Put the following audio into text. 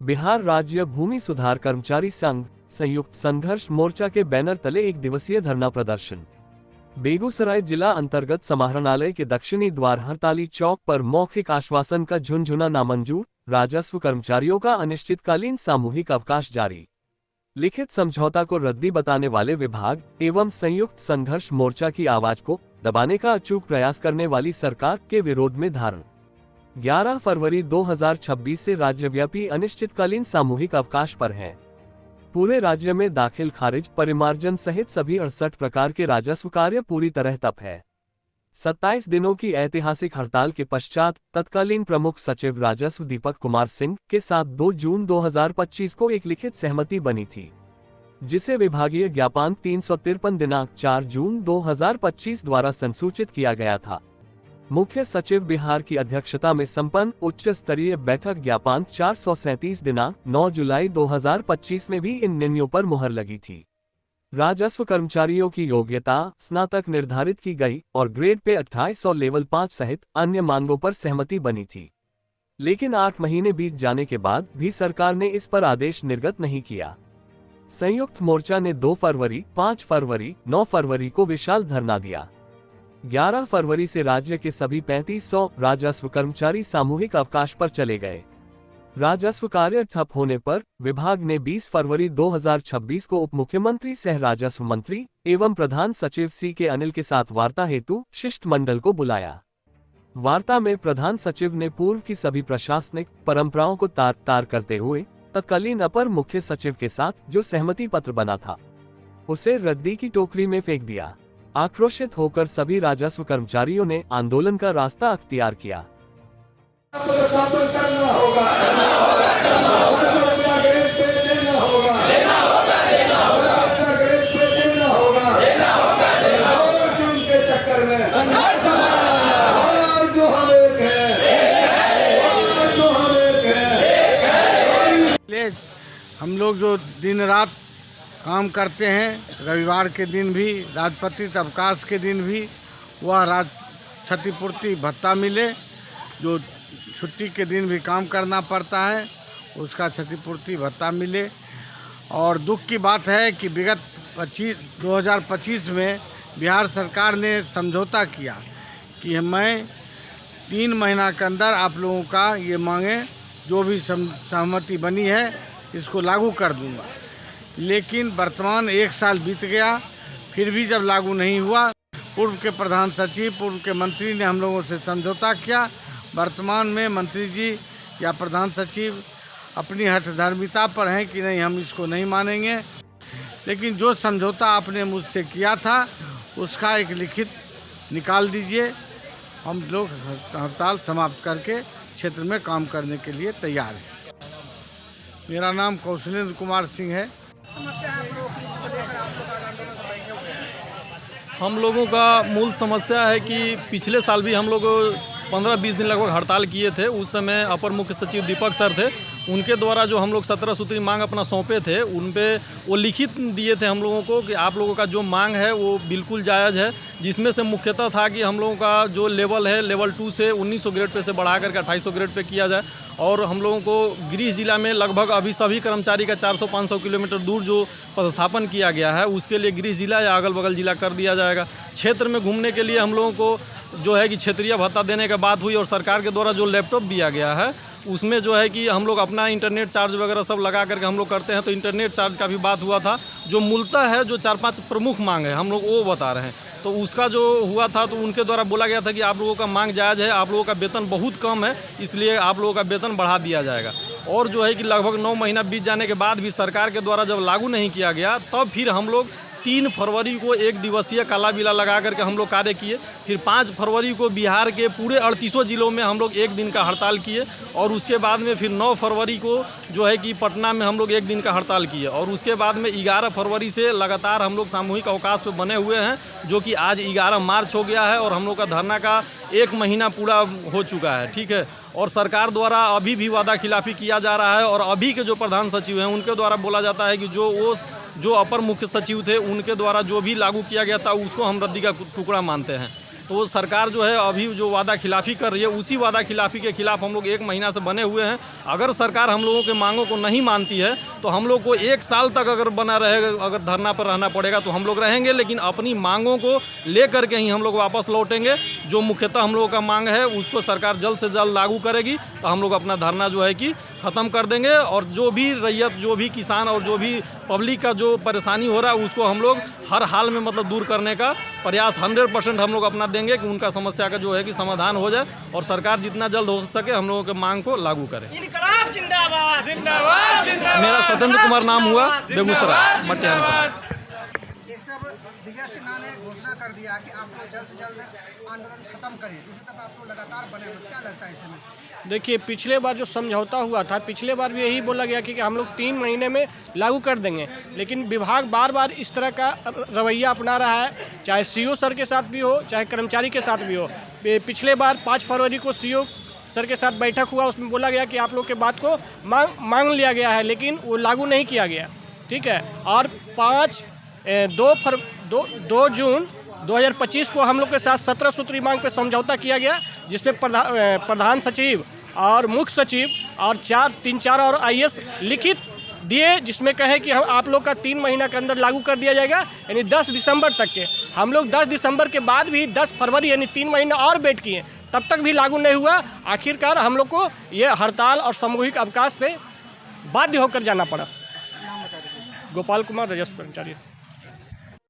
बिहार राज्य भूमि सुधार कर्मचारी संघ संयुक्त संघर्ष मोर्चा के बैनर तले एक दिवसीय धरना प्रदर्शन। बेगूसराय जिला अंतर्गत समाहरणालय के दक्षिणी द्वार हड़ताली चौक पर मौखिक आश्वासन का झुनझुना नामंजूर, राजस्व कर्मचारियों का अनिश्चितकालीन सामूहिक अवकाश जारी। लिखित समझौता को रद्दी बताने वाले विभाग एवं संयुक्त संघर्ष मोर्चा की आवाज को दबाने का अचूक प्रयास करने वाली सरकार के विरोध में धारण। 11 फरवरी 2026 से राज्यव्यापी अनिश्चितकालीन सामूहिक अवकाश पर है। पूरे राज्य में दाखिल खारिज परिमार्जन सहित सभी 68 प्रकार के राजस्व कार्य पूरी तरह ठप है। 27 दिनों की ऐतिहासिक हड़ताल के पश्चात तत्कालीन प्रमुख सचिव राजस्व दीपक कुमार सिंह के साथ 2 जून 2025 को एक लिखित सहमति बनी थी, जिसे विभागीय ज्ञापन 353 दिनांक 4 जून 2025 द्वारा संसूचित किया गया था। मुख्य सचिव बिहार की अध्यक्षता में संपन्न उच्च स्तरीय बैठक ज्ञापन 437 दिनांक 9 जुलाई 2025 में भी इन निर्णयों पर मुहर लगी थी। राजस्व कर्मचारियों की योग्यता स्नातक निर्धारित की गई और ग्रेड पे 2800 लेवल 5 सहित अन्य मांगों पर सहमति बनी थी। लेकिन 8 महीने बीत जाने के बाद भी सरकार ने इस पर आदेश निर्गत नहीं किया। संयुक्त मोर्चा ने 2 फरवरी, 5 फरवरी, 9 फरवरी को विशाल धरना दिया। 11 फरवरी से राज्य के सभी 3500 राजस्व कर्मचारी सामूहिक अवकाश पर चले गए। राजस्व कार्य ठप होने पर विभाग ने 20 फरवरी 2026 को उप मुख्यमंत्री सह राजस्व मंत्री एवं प्रधान सचिव C.K. अनिल के साथ वार्ता हेतु शिष्टमंडल को बुलाया। वार्ता में प्रधान सचिव ने पूर्व की सभी प्रशासनिक परंपराओं को तार करते हुए तत्कालीन अपर मुख्य सचिव के साथ जो सहमति पत्र बना था, उसे रद्दी की टोकरी में फेंक दिया। आक्रोशित होकर सभी राजस्व कर्मचारियों ने आंदोलन का रास्ता अख्तियार किया। हम लोग जो दिन रात काम करते हैं, रविवार के दिन भी, राजपत्रित अवकाश के दिन भी, वह क्षतिपूर्ति भत्ता मिले। जो छुट्टी के दिन भी काम करना पड़ता है उसका क्षतिपूर्ति भत्ता मिले। और दुख की बात है कि विगत 2025 में बिहार सरकार ने समझौता किया कि मैं 3 महीना के अंदर आप लोगों का ये मांगे जो भी सहमति बनी है इसको लागू कर दूंगा। लेकिन वर्तमान 1 साल बीत गया, फिर भी जब लागू नहीं हुआ, पूर्व के प्रधान सचिव, पूर्व के मंत्री ने हम लोगों से समझौता किया। वर्तमान में मंत्री जी या प्रधान सचिव अपनी हठधर्मिता पर हैं कि नहीं, हम इसको नहीं मानेंगे। लेकिन जो समझौता आपने मुझसे किया था उसका एक लिखित निकाल दीजिए। हम लोग हड़ताल समाप्त करके क्षेत्र में काम करने के लिए तैयार हैं। मेरा नाम कौशलेंद्र कुमार सिंह है। हम लोगों का मूल समस्या है कि पिछले साल भी हम लोग 15-20 दिन लगभग हड़ताल किए थे। उस समय अपर मुख्य सचिव दीपक सर थे, उनके द्वारा जो हम लोग 17 सूत्री मांग अपना सौंपे थे, उन पे वो लिखित दिए थे हम लोगों को कि आप लोगों का जो मांग है वो बिल्कुल जायज़ है। जिसमें से मुख्यतः था कि हम लोगों का जो लेवल है, लेवल 2 से 1900 ग्रेड पे से बढ़ा करके 2800 ग्रेड पे किया जाए। और हम लोगों को गृह जिला में लगभग अभी सभी कर्मचारी का 400-500 किलोमीटर दूर जो पदस्थापन किया गया है उसके लिए गृह जिला या अगल बगल जिला कर दिया जाएगा। क्षेत्र में घूमने के लिए हम लोगों को जो है कि क्षेत्रीय भत्ता देने की बात हुई और सरकार के द्वारा जो लैपटॉप दिया गया है उसमें जो है कि हम लोग अपना इंटरनेट चार्ज वगैरह सब लगा करके हम लोग करते हैं, तो इंटरनेट चार्ज का भी बात हुआ था। जो मूलतः है जो 4-5 प्रमुख मांग है हम लोग वो बता रहे हैं, तो उसका जो हुआ था तो उनके द्वारा बोला गया था कि आप लोगों का मांग जायज़ है, आप लोगों का वेतन बहुत कम है, इसलिए आप लोगों का वेतन बढ़ा दिया जाएगा। और जो है कि लगभग 9 महीना बीत जाने के बाद भी सरकार के द्वारा जब लागू नहीं किया गया, तब फिर हम लोग 3 फरवरी को एक दिवसीय काला बिला लगा करके हम लोग कार्य किए। फिर 5 फरवरी को बिहार के पूरे 38 जिलों में हम लोग 1 दिन का हड़ताल किए। और उसके बाद में फिर 9 फरवरी को जो है कि पटना में हम लोग 1 दिन का हड़ताल किए। और उसके बाद में 11 फरवरी से लगातार हम लोग सामूहिक अवकाश पे बने हुए हैं, जो कि आज 11 मार्च हो गया है और हम लोग का धरना का 1 महीना पूरा हो चुका है। ठीक है। और सरकार द्वारा अभी भी वादा खिलाफी किया जा रहा है। और अभी के जो प्रधान सचिव हैं उनके द्वारा बोला जाता है कि जो अपर मुख्य सचिव थे उनके द्वारा जो भी लागू किया गया था उसको हम रद्दी का टुकड़ा मानते हैं। तो सरकार जो है अभी जो वादा खिलाफ़ी कर रही है, उसी वादा खिलाफ़ी के खिलाफ हम लोग 1 महीना से बने हुए हैं। अगर सरकार हम लोगों के मांगों को नहीं मानती है तो हम लोग को 1 साल तक अगर बना रहेगा, अगर धरना पर रहना पड़ेगा तो हम लोग रहेंगे, लेकिन अपनी मांगों को लेकर के ही हम लोग वापस लौटेंगे। जो मुख्यतः हम लोगों का मांग है उसको सरकार जल्द से जल्द लागू करेगी तो हम लोग अपना धरना जो है कि ख़त्म कर देंगे। और जो भी रैयत, जो भी किसान और जो भी पब्लिक का जो परेशानी हो रहा है उसको हम लोग हर हाल में मतलब दूर करने का प्रयास 100% हम लोग अपना देंगे कि उनका समस्या का जो है कि समाधान हो जाए और सरकार जितना जल्द हो सके हम लोगों के मांग को लागू करे। इनकलाब जिंदाबाद जिंदाबाद जिंदाबाद। मेरा सत्येंद्र कुमार नाम हुआ, बेगूसराय मटियानी। एक तरफ विजय सिन्हा ने घोषणा कर दिया कि आप लोग जल्द से जल्द आंदोलन खत्म करिए, दूसरी तरफ आप लोग लगातार बने हुए, क्या लगता है इसमें? देखिए, पिछले बार जो समझौता हुआ था, पिछले बार भी यही बोला गया कि हम लोग 3 महीने में लागू कर देंगे, लेकिन विभाग बार बार इस तरह का रवैया अपना रहा है, चाहे सीओ सर के साथ भी हो, चाहे कर्मचारी के साथ भी हो। पिछले बार 5 फरवरी को सीओ सर के साथ बैठक हुआ, उसमें बोला गया कि आप लोग के बात को मांग लिया गया है, लेकिन वो लागू नहीं किया गया। ठीक है, और 2 जून 2025 को हम लोग के साथ 17 सूत्री मांग पे समझौता किया गया, जिसमें प्रधान सचिव और मुख्य सचिव और 3-4 और IAS लिखित दिए, जिसमें कहे कि हम आप लोग का 3 महीना के अंदर लागू कर दिया जाएगा, यानी 10 दिसंबर तक के। हम लोग 10 दिसंबर के बाद भी 10 फरवरी यानी 3 महीना और वेट किए, तब तक भी लागू नहीं हुआ। आखिरकार हम लोग को ये हड़ताल और सामूहिक अवकाश पे बाध्य होकर जाना पड़ा। गोपाल कुमार, राजस्व कर्मचारी।